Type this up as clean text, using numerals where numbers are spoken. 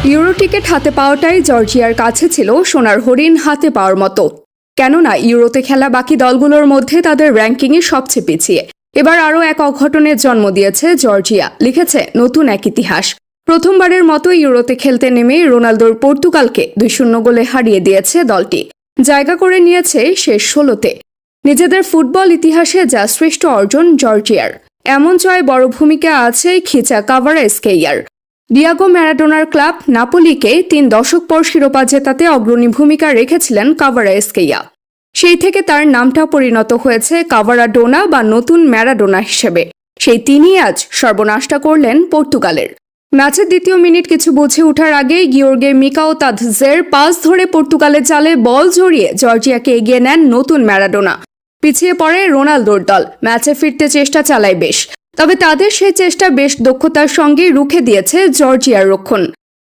Euro ticket হাতে পাওয়াটাই জর্জিয়ার কাছে ছিল সোনার হরিণ হাতে পাওয়ার মতো। কেননা ইউরোতে খেলা বাকি দলগুলোর মধ্যে তাদের র্যাঙ্কিংয়ে সবচেয়ে পিছিয়ে। এবার আরও এক অঘটনের জন্ম দিয়েছে জর্জিয়া, লিখেছে নতুন এক ইতিহাস। প্রথমবারের মতো ইউরোতে খেলতে নেমে রোনালদোর পর্তুগালকে 2-0 গোলে হারিয়ে দিয়েছে দলটি। জায়গা করে নিয়েছে শেষ 16-তে। নিজেদের ফুটবল ইতিহাসে যা শ্রেষ্ঠ অর্জন জর্জিয়ার। এমন জয় বড় ভূমিকা আছে খিচা কাভারাস্কেইয়ার। ডিয়াগো ম্যারাডোনার ক্লাব নাপোলিকে 3 দশক পর শিরোপা জেতাতে অগ্রণী ভূমিকা রেখেছিলেন কাভারাস্কেইয়া। সেই থেকে তার নামটা পরিণত হয়েছে কাভারাডোনা বা নতুন ম্যারাডোনা হিসেবে। সেই তিনিই আজ সর্বনাশটা করলেন পর্তুগালের। ম্যাচের দ্বিতীয় মিনিট কিছু বুঝে ওঠার আগেই গিওর্গে মিকাওতাদজের পাস ধরে পর্তুগালের জালে বল জড়িয়ে জর্জিয়াকে এগিয়ে নেন নতুন ম্যারাডোনা। পিছিয়ে পড়ে রোনালদোর দল, ম্যাচে ফিরতে চেষ্টা চালায় বেশ। তবে তাদের সেই চেষ্টা বেশ দক্ষতার সঙ্গে রুখে দিয়েছে জর্জিয়ার রক্ষণ।